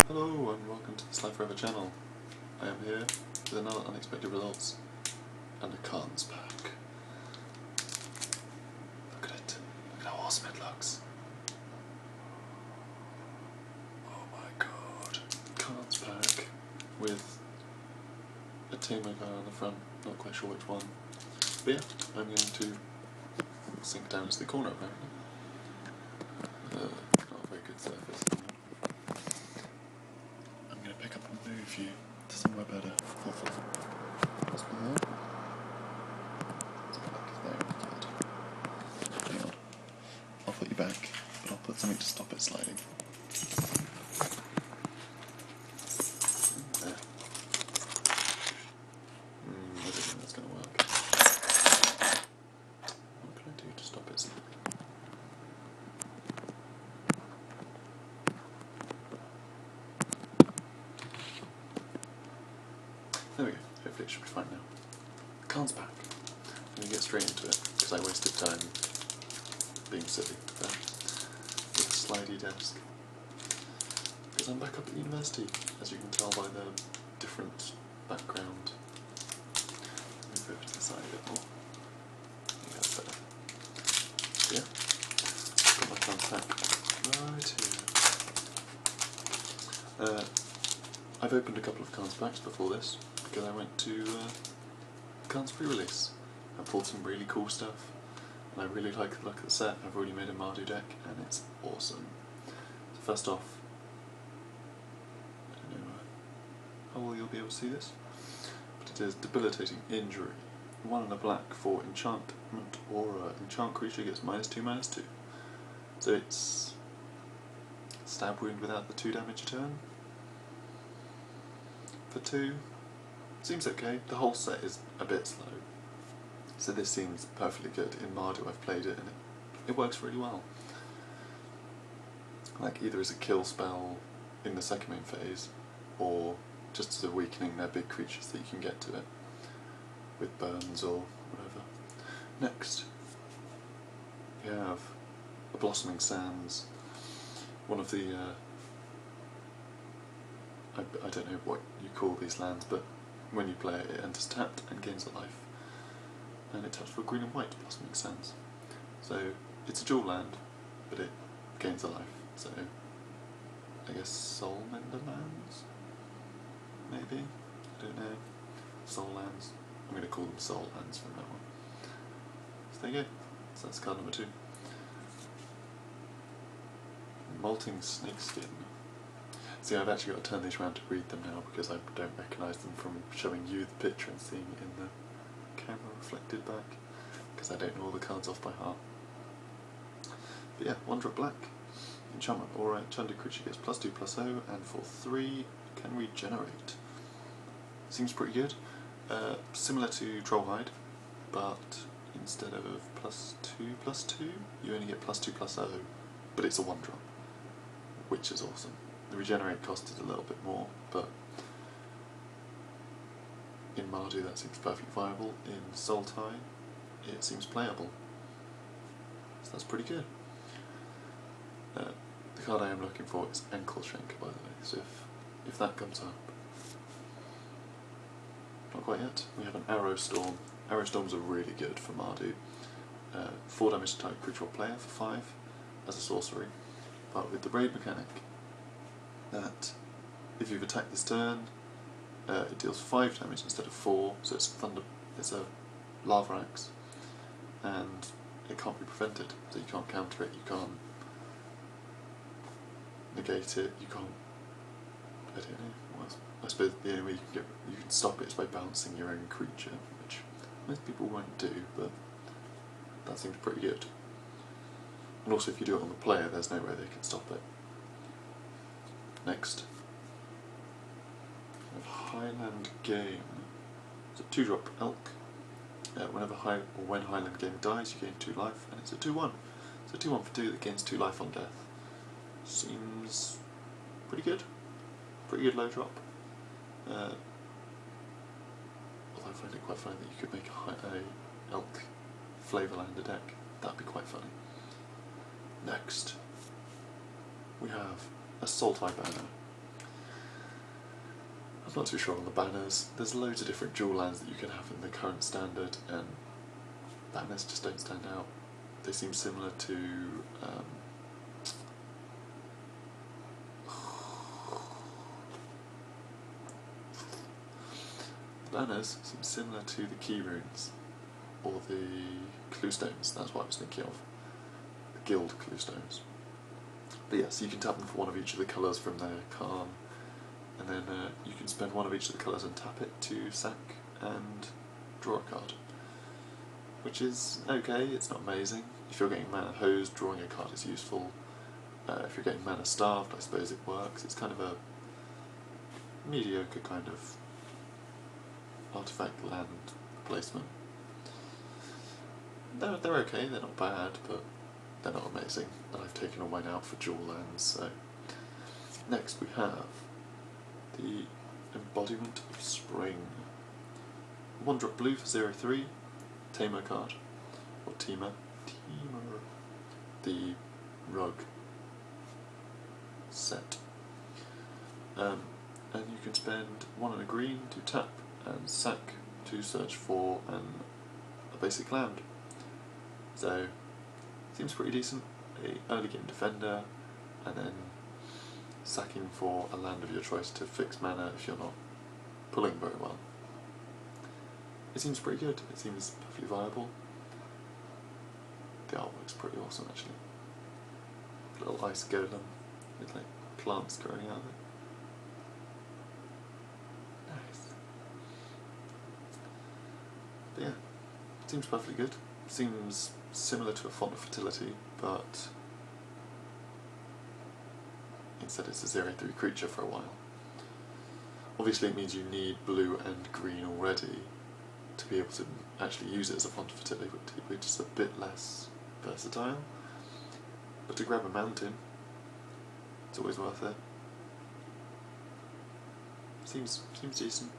Hello and welcome to the Slyphor channel. I am here with another unexpected results and a cards pack. Look at it. Look at how awesome it looks. Oh my god. Cards pack with a Tamer guy on the front, not quite sure which one. But yeah, I'm going to sink down to the corner apparently. Not a very good surface. I'm going to pick up and move you to somewhere better, hopefully. Possibly there. Hang on. I'll put you back, but I'll put something to stop it sliding. There. I don't think that's going to work. What can I do to stop it sliding? There we go. Hopefully it should be fine now. Cards pack. I'm going to get straight into it, because I wasted time being silly there. With a slidey desk. Because I'm back up at university, as you can tell by the different background. Move over to the side a bit more. Yeah, that's better. Yeah. Got my cards pack right here. I've opened a couple of cards packs before this, because I went to cards pre-release and pulled some really cool stuff, and I really like the look of the set. I've already made a Mardu deck and it's awesome. So first off, I don't know how well you'll be able to see this, but it is Debilitating Injury. 1 and a black for enchantment aura. Enchant creature gets -2/-2. So it's stab wound without the 2 damage a turn. For 2, seems okay. The whole set is a bit slow, so this seems perfectly good. In Mardu I've played it and it works really well. Like either as a kill spell in the second main phase, or just as a weakening their big creatures that you can get to it with burns or whatever. Next, we have a Blossoming Sands, one of the I don't know what you call these lands, but when you play it, it enters tapped and gains a life. And it taps for green and white Blossoming Sands. So it's a dual land, but it gains a life. So I guess Soul Mender lands? Maybe? I don't know. Soul lands. I'm going to call them Soul lands from now on. So there you go. So that's card number 2. Molting Snakeskin. See, I've actually got to turn these around to read them now because I don't recognise them from showing you the picture and seeing it in the camera reflected back, because I don't know all the cards off by heart. But yeah, 1-drop black, enchantment aura, enchanted creature gets +2/+0, and for 3 can regenerate. Seems pretty good. Similar to Trollhide, but instead of +2/+2, you only get +2/+0, but it's a 1-drop, which is awesome. The regenerate cost is a little bit more, but in Mardu that seems perfectly viable. In Sultai it seems playable, so that's pretty good. The card I am looking for is Ankle Shanker, by the way, so if that comes up. Not quite yet. We have an Arrow Storm. Arrow Storms are really good for Mardu. 4 damage to target creature or player for 5 as a sorcery, but with the raid mechanic that if you've attacked this turn, it deals 5 damage instead of 4, so it's a Lava Axe, and it can't be prevented, so you can't counter it, you can't negate it, you can't, I don't know, I suppose the only way you can stop it is by bouncing your own creature, which most people won't do, but that seems pretty good. And also if you do it on the player, there's no way they can stop it. Next, we have Highland Game. It's a 2-drop elk. When Highland Game dies, you gain 2 life, and it's a 2/1. It's a 2/1 for 2 that gains 2 life on death. Seems pretty good. Pretty good low drop. Although I find it quite funny that you could make a elk Flavorlander deck. That'd be quite funny. Next, we have a Sultai banner. not too sure on the banners. There's loads of different dual lands that you can have in the current standard, and banners just don't stand out. They seem similar to the banners seem similar to the key runes or the clue stones. That's what I was thinking of. The guild clue stones. But yeah, so you can tap them for one of each of the colours from their Khan, and then you can spend one of each of the colours and tap it to sack and draw a card. Which is okay, it's not amazing. If you're getting mana hosed, drawing a card is useful. If you're getting mana starved, I suppose it works. It's kind of a mediocre kind of artifact land placement. They're okay, they're not bad, but they're not amazing, and I've taken all mine out for dual lands. So next we have the Embodiment of Spring. 1-drop blue for 0/3, Tamer card, or Teamer, the rug set. And you can spend 1 and a green to tap and sack to search for a basic land. So, seems pretty decent. A early game defender, and then sacking for a land of your choice to fix mana if you're not pulling very well. It seems pretty good. It seems perfectly viable. The artwork's pretty awesome actually. Little ice golem with like plants growing out of it. Nice. But yeah, it seems perfectly good. Seems similar to a Font of Fertility, but instead it's a 0/3 creature for a while. Obviously it means you need blue and green already to be able to actually use it as a Font of Fertility, which is a bit less versatile. But to grab a mountain, it's always worth it. Seems decent.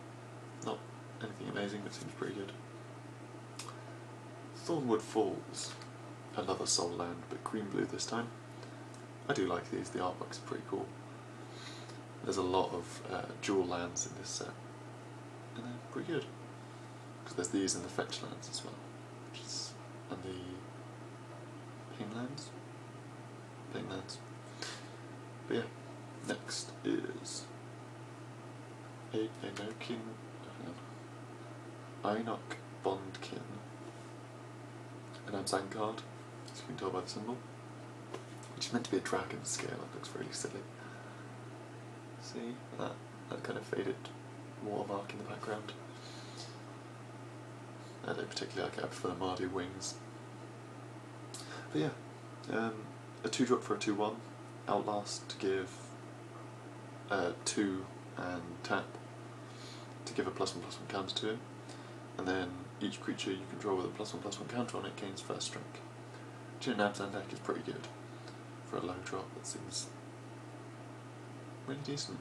Not anything amazing, but seems pretty good. Thornwood Falls, another soul land, but green-blue this time. I do like these, the artwork's pretty cool. There's a lot of dual lands in this set, and they're pretty good. Because there's these and the fetch lands as well, and the Painlands. But yeah, next is Einok Bondkin, an Abzan card, as you can tell by the symbol, which is meant to be a dragon scale. It looks really silly. See that kind of faded watermark in the background. I don't particularly like it. I prefer the Mardu wings. But yeah, a 2-drop for a 2/1, Outlast to give 2 and tap to give a +1/+1 counter to it, and then each creature you can draw with a +1/+1 counter on it gains first strike. Which in an Abzan deck is pretty good for a low drop. It seems really decent.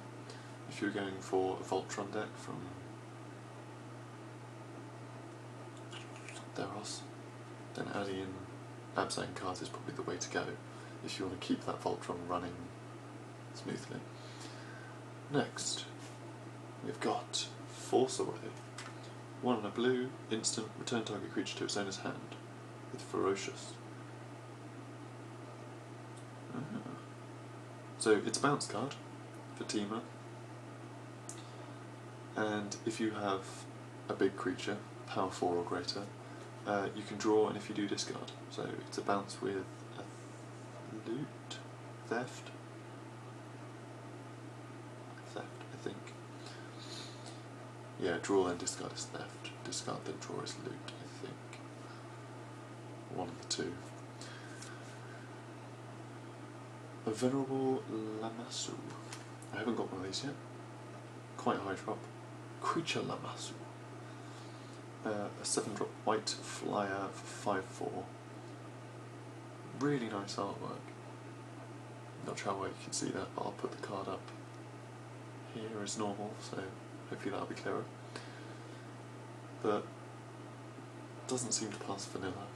If you're going for a Voltron deck from Theros, then adding in Abzan cards is probably the way to go if you want to keep that Voltron running smoothly. Next, we've got Force Away. 1 and a blue, instant, return target creature to its owner's hand with Ferocious. So it's a bounce card for Teamer, and if you have a big creature, power 4 or greater, you can draw, and if you do, discard. So it's a bounce with a loot? Theft, I think. Yeah, draw then discard is theft. Discard then draw is loot, I think. One of the two. A Venerable Lamassu. I haven't got one of these yet. Quite high drop. Creature Lamassu. A 7-drop white flyer for 5/4. Really nice artwork. Not sure how well you can see that, but I'll put the card up here as normal, so hopefully that'll be clearer. But doesn't seem to pass vanilla.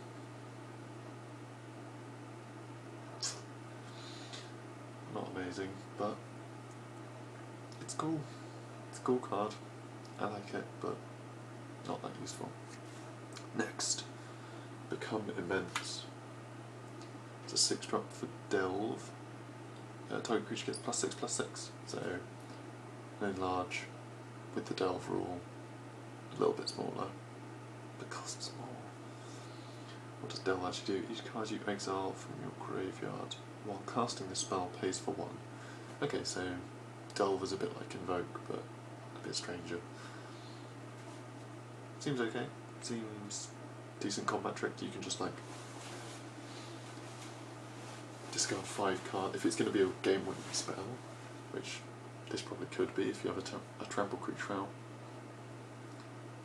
Not amazing, but it's cool. It's a cool card. I like it, but not that useful. Next, Become Immense. It's a 6-drop for Delve. Target creature gets +6/+6, so enlarge with the Delve rule, a little bit smaller, but costs more. What does Delve actually do? Each card you exile from your graveyard while casting the spell pays for 1. Okay, so Delve is a bit like Invoke, but a bit stranger. Seems okay. Seems decent combat trick. You can just like discard 5 cards. If it's going to be a game-winning spell, which this probably could be if you have a trample creature out,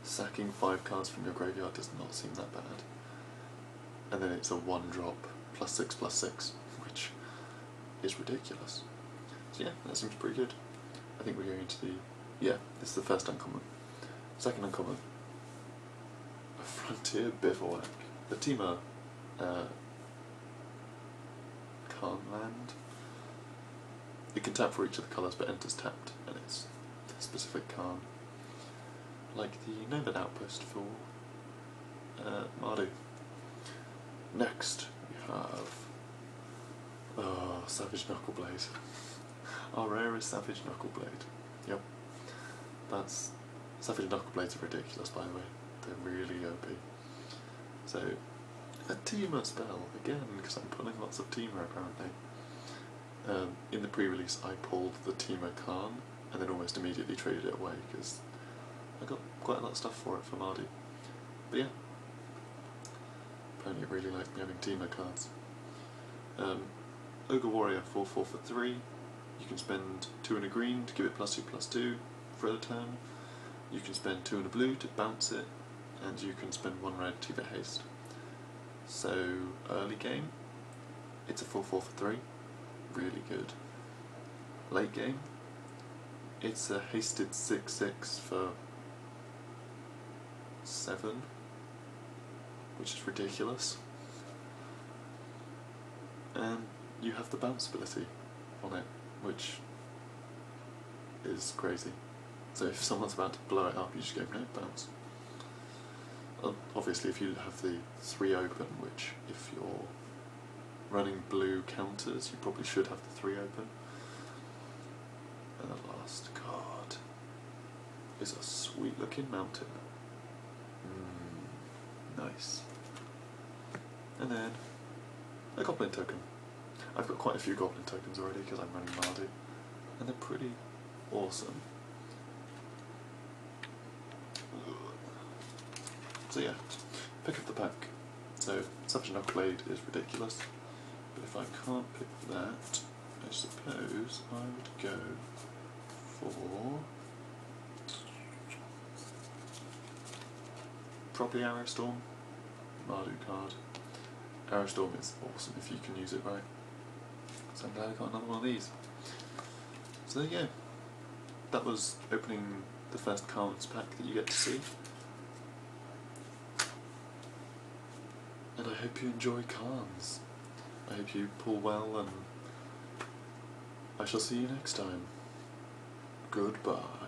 sacking 5 cards from your graveyard does not seem that bad. And then it's a 1-drop +6/+6, which is ridiculous. So yeah, that seems pretty good. I think we're going to the... yeah, this is the first uncommon. Second uncommon, a Frontier Bivouac. The Temur Khan land. It can tap for each of the colours but enters tapped, and it's a specific Khan. Like the Nomad Outpost for Mardu. Next we have Savage Knuckleblade. Our rarest Savage Knuckleblade. Yep. That's... Savage Knuckleblades are ridiculous, by the way. They're really OP. So, a Temur spell, again, because I'm pulling lots of Temur apparently. In the pre-release I pulled the Temur Khan, and then almost immediately traded it away, because I got quite a lot of stuff for it for Mardu. But yeah. Apparently it really liked me having Temur cards. Ogre Warrior 4/4 for 3. You can spend 2 and a green to give it +2/+2 for a turn. You can spend 2 and a blue to bounce it, and you can spend 1 red to get haste. So early game, it's a 4/4 for 3, really good. Late game, it's a hasted 6/6 for 7, which is ridiculous. And you have the bounce ability on it, which is crazy. So if someone's about to blow it up, you just go, no, bounce. Obviously if you have the 3 open, which if you're running blue counters, you probably should have the 3 open. And the last card is a sweet looking mountain. Nice. And then a Goblin token. I've got quite a few Goblin tokens already because I'm running Mardu, and they're pretty awesome. So yeah, pick up the pack. So Savage Knuckleblade is ridiculous, but if I can't pick that, I suppose I would go for probably Arrowstorm, Mardu card. Arrowstorm is awesome if you can use it right. So I'm glad I got another one of these. So there you go. That was opening the first cards pack that you get to see. And I hope you enjoy cards. I hope you pull well, and I shall see you next time. Goodbye.